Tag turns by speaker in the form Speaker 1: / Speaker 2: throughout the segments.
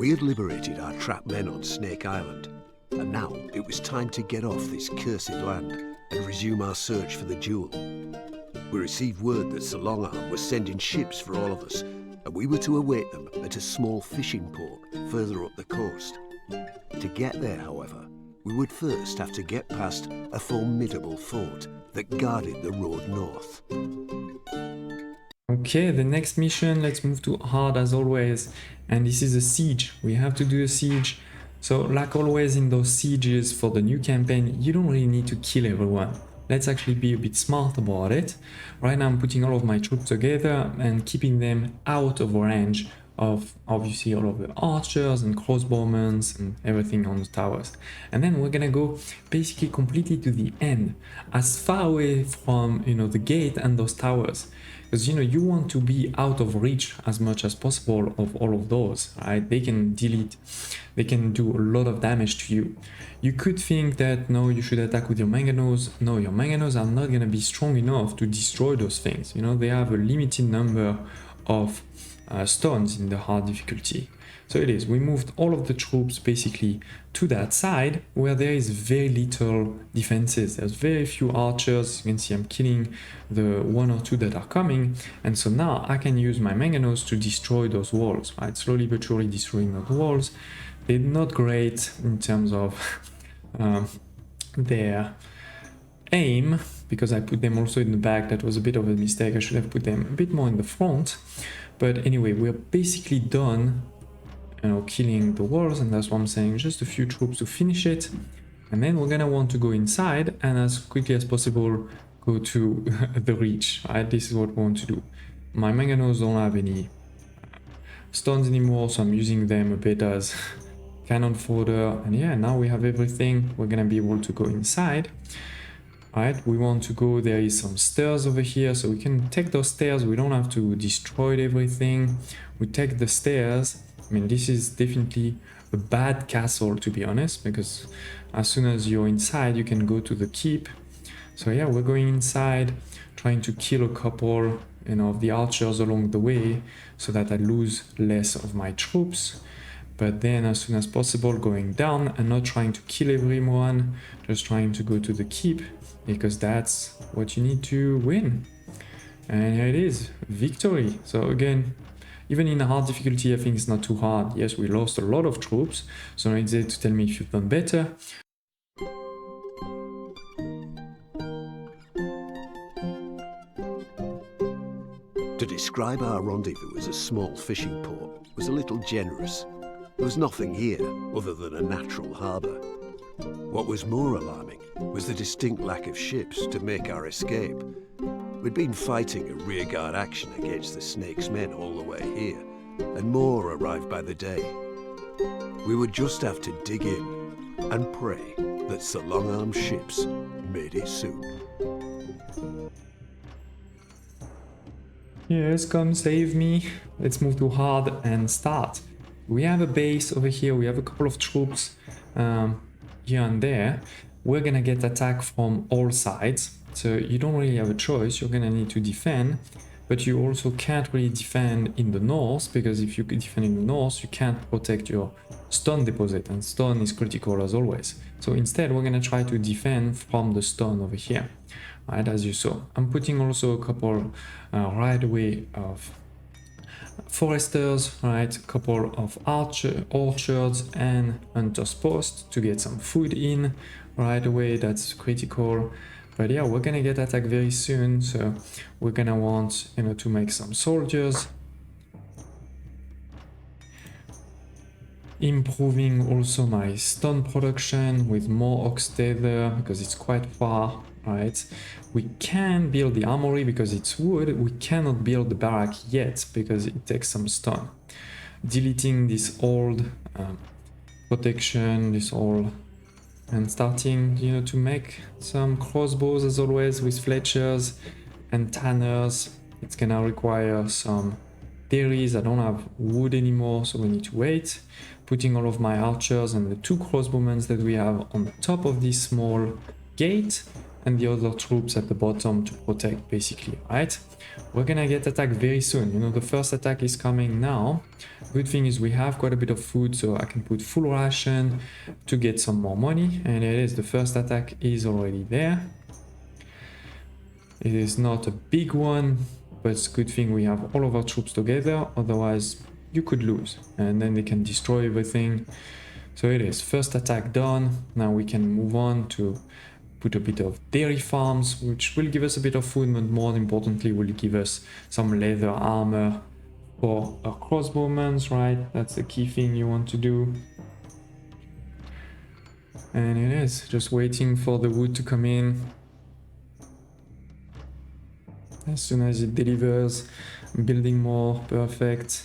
Speaker 1: We had liberated our trapped men on Snake Island, and now it was time to get off this cursed land and resume our search for the jewel. We received word that Sir Longarm was sending ships for all of us, and we were to await them at a small fishing port further up the coast. To get there, however, we would first have to get past a formidable fort that guarded the road north.
Speaker 2: Okay, the next mission, let's move to hard as always, and this is a siege. We have to do a siege. So like always in those sieges for the new campaign, you don't really need to kill everyone. Let's actually be a bit smart about it. Right now I'm putting all of my troops together and keeping them out of range of obviously all of the archers and crossbowmen and everything on the towers. And then we're gonna go basically completely to the end, as far away from, you know, the gate and those towers. Because, you know, you want to be out of reach as much as possible of all of those, right? They can do a lot of damage to you. You could think that, no, you should attack with your manganos. No, your manganos are not going to be strong enough to destroy those things. You know, they have a limited number of stones in the hard difficulty. So it is, we moved all of the troops basically to that side where there is very little defenses. There's very few archers. You can see I'm killing the one or two that are coming. And so now I can use my manganos to destroy those walls, right? Slowly but surely destroying those walls. They're not great in terms of their aim, because I put them also in the back. That was a bit of a mistake. I should have put them a bit more in the front. But anyway, we're basically done, you know, killing the walls, and that's what I'm saying, just a few troops to finish it. And then we're gonna want to go inside and as quickly as possible go to the reach, right? This is what we want to do. My manganos don't have any stones anymore, so I'm using them a bit as cannon fodder. And yeah, now we have everything. We're gonna be able to go inside. Right, we want to go, there is some stairs over here, so we can take those stairs. We don't have to destroy everything. We take the stairs. I mean, this is definitely a bad castle, to be honest, because as soon as you're inside, you can go to the keep. So yeah, we're going inside, trying to kill a couple, you know, of the archers along the way, so that I lose less of my troops. But then as soon as possible, going down and not trying to kill everyone, just trying to go to the keep, because that's what you need to win. And here it is, victory. So again, even in a hard difficulty, I think it's not too hard. Yes, we lost a lot of troops, so it's there to tell me if you've done better.
Speaker 1: To describe our rendezvous as a small fishing port was a little generous. There was nothing here other than a natural harbour. What was more alarming was the distinct lack of ships to make our escape. We'd been fighting a rearguard action against the Snake's men all the way here, and more arrived by the day. We would just have to dig in and pray that Sir Longarm's ships made it soon.
Speaker 2: Yes, come save me. Let's move to hard and start. We have a base over here. We have a couple of troops here and there. We're gonna get attacked from all sides, so you don't really have a choice. You're gonna need to defend, but you also can't really defend in the north, because if you defend in the north, you can't protect your stone deposit, and stone is critical as always. So instead, we're gonna try to defend from the stone over here, right, as you saw. I'm putting also a couple right away of foresters, right, a couple of orchards and hunter's post to get some food in right away. That's critical. But yeah, we're gonna get attacked very soon, so we're gonna want, you know, to make some soldiers. Improving also my stone production with more ox tether, because it's quite far, right? We can build the armory because it's wood. We cannot build the barrack yet because it takes some stone. Deleting this old protection, this old, and starting, you know, to make some crossbows as always with fletchers and tanners. It's gonna require some dairies. I don't have wood anymore, so we need to wait. Putting all of my archers and the two crossbowmen that we have on the top of this small gate, and the other troops at the bottom to protect, basically, right? We're gonna get attacked very soon. You know, the first attack is coming now. Good thing is we have quite a bit of food, so I can put full ration to get some more money. And it is, the first attack is already there. It is not a big one, but it's a good thing we have all of our troops together, otherwise you could lose, and then they can destroy everything. So it is, first attack done. Now we can move on to put a bit of dairy farms, which will give us a bit of food, but more importantly will give us some leather armor for our crossbowmen, right? That's the key thing you want to do. And it is, just waiting for the wood to come in. As soon as it delivers, building more, perfect.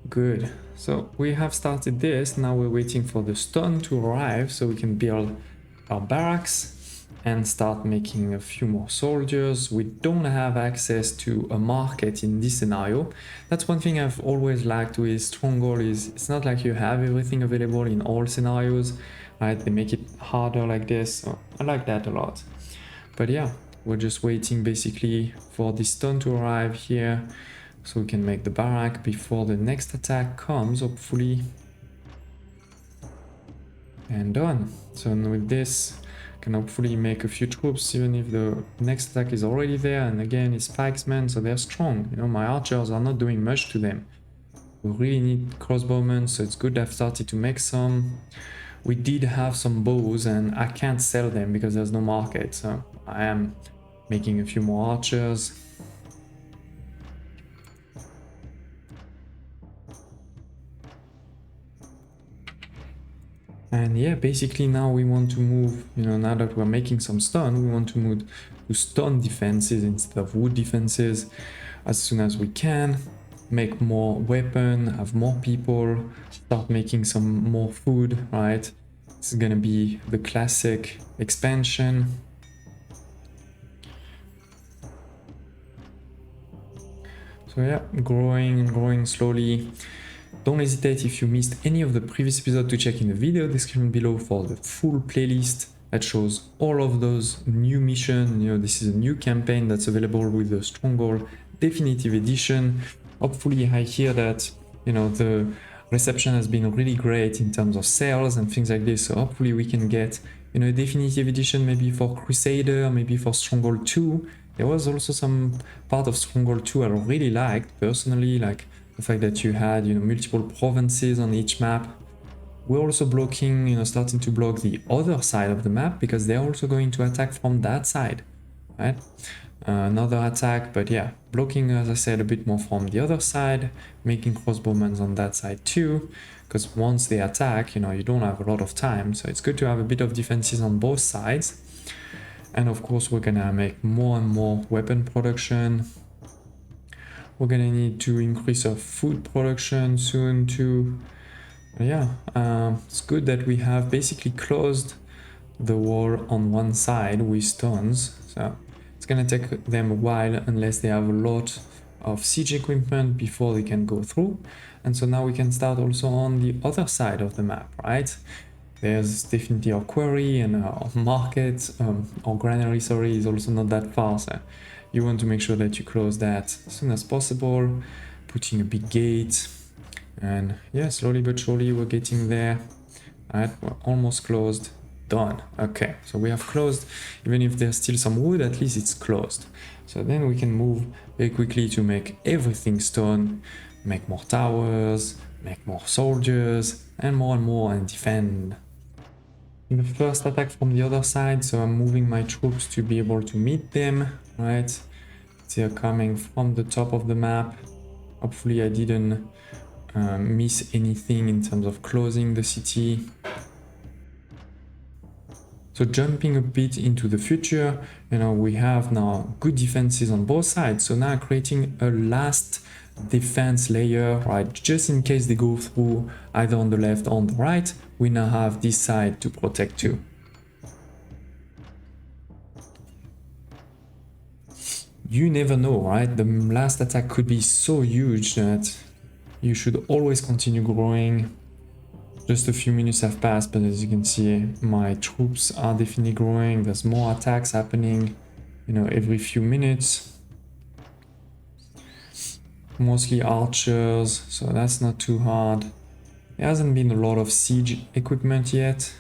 Speaker 2: Good. So we have started this, now we're waiting for the stone to arrive so we can build our barracks and start making a few more soldiers. We don't have access to a market in this scenario. That's one thing I've always liked with Stronghold, is it's not like you have everything available in all scenarios, right? They make it harder like this, so I like that a lot. But yeah, we're just waiting basically for this stone to arrive here so we can make the barrack before the next attack comes, hopefully. And done. So with this, can hopefully make a few troops, even if the next attack is already there. And again, it's pikesmen, so they're strong. You know, my archers are not doing much to them. We really need crossbowmen, so it's good I've started to make some. We did have some bows, and I can't sell them because there's no market. So I am making a few more archers. And yeah, basically now we want to move, you know, now that we're making some stone, we want to move to stone defenses instead of wood defenses as soon as we can. Make more weapon, have more people, start making some more food, right? This is gonna be the classic expansion. So yeah, growing and growing slowly. Don't hesitate if you missed any of the previous episodes to check in the video description below for the full playlist that shows all of those new missions. You know, this is a new campaign that's available with the Stronghold Definitive Edition. Hopefully I hear that, you know, the reception has been really great in terms of sales and things like this. So hopefully we can get, you know, a Definitive Edition maybe for Crusader, maybe for Stronghold 2. There was also some part of Stronghold 2 I really liked personally, like the fact that you had, you know, multiple provinces on each map. We're also blocking, you know, starting to block the other side of the map because they're also going to attack from that side, right? Another attack, but yeah, blocking, as I said, a bit more from the other side, making crossbowmen on that side too, because once they attack, you know, you don't have a lot of time, so it's good to have a bit of defenses on both sides. And of course, we're gonna make more and more weapon production. We're gonna need to increase our food production soon too. But yeah, it's good that we have basically closed the wall on one side with stones. So it's gonna take them a while unless they have a lot of siege equipment before they can go through. And so now we can start also on the other side of the map, right? There's definitely our quarry and our market, our granary, sorry, is also not that far. So you want to make sure that you close that as soon as possible, putting a big gate. And yeah, slowly but surely we're getting there. Alright, we're almost closed. Done. Okay, so we have closed. Even if there's still some wood, at least it's closed. So then we can move very quickly to make everything stone, make more towers, make more soldiers, and more, and defend. The first attack from the other side, so I'm moving my troops to be able to meet them, right? They're coming from the top of the map. Hopefully I didn't miss anything in terms of closing the city. So jumping a bit into the future, you know, we have now good defenses on both sides. So now creating a last defense layer, right? Just in case they go through either on the left or on the right, we now have this side to protect too. You never know, right? The last attack could be so huge that you should always continue growing. Just a few minutes have passed, but as you can see, my troops are definitely growing. There's more attacks happening, you know, every few minutes. Mostly archers, so that's not too hard. There hasn't been a lot of siege equipment yet.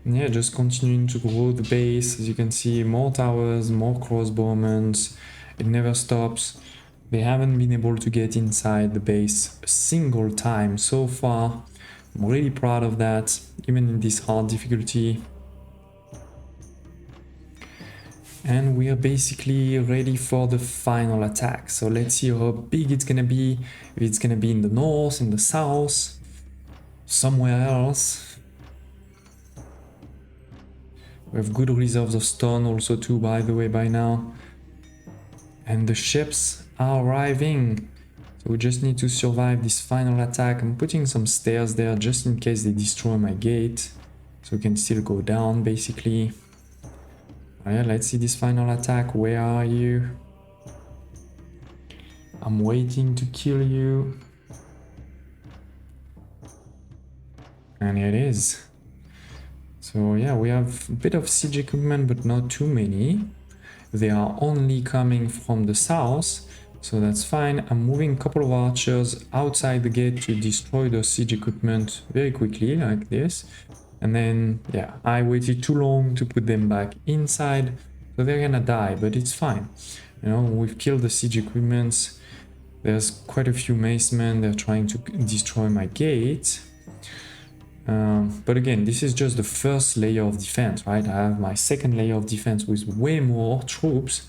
Speaker 2: And yeah, just continuing to grow the base. As you can see, more towers, more crossbowmen. It never stops. They haven't been able to get inside the base a single time so far. I'm really proud of that, even in this hard difficulty. And we are basically ready for the final attack. So let's see how big it's gonna be. If it's gonna be in the north, in the south, somewhere else. We have good reserves of stone also too, by the way, by now. And the ships are arriving. So we just need to survive this final attack. I'm putting some stairs there just in case they destroy my gate. So we can still go down, basically. Alright, let's see this final attack. Where are you? I'm waiting to kill you. And here it is. So yeah, we have a bit of siege equipment, but not too many. They are only coming from the south, so that's fine. I'm moving a couple of archers outside the gate to destroy the siege equipment very quickly, like this. And then, yeah, I waited too long to put them back inside, so they're gonna die, but it's fine. You know, we've killed the siege equipment. There's quite a few macemen, they're trying to destroy my gate. But again, this is just the first layer of defense, right? I have my second layer of defense with way more troops,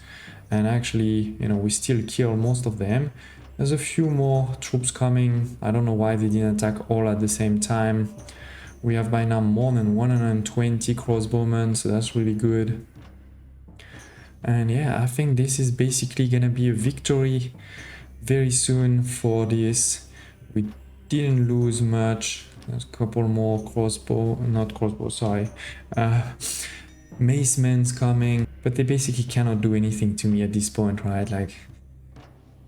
Speaker 2: and actually, you know, we still kill most of them. There's a few more troops coming. I don't know why they didn't attack all at the same time. We have by now more than 120 crossbowmen, so that's really good. And yeah, I think this is basically gonna be a victory very soon for this. We didn't lose much. There's a couple more macemen's coming, but they basically cannot do anything to me at this point, right? Like,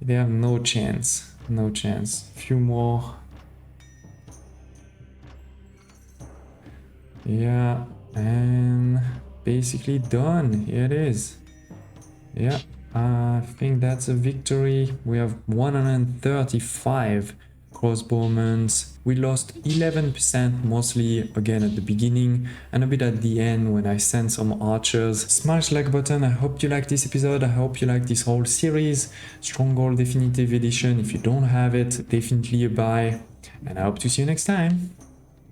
Speaker 2: they have no chance, no chance. Few more. Yeah, and basically done. Here it is. Yeah, I think that's a victory. We have 135 crossbowmen. We lost 11%, mostly again at the beginning and a bit at the end when I sent some archers. Smash like button. I hope you like this episode. I hope you like this whole series. Stronghold Definitive Edition. If you don't have it, definitely a buy. And I hope to see you next time.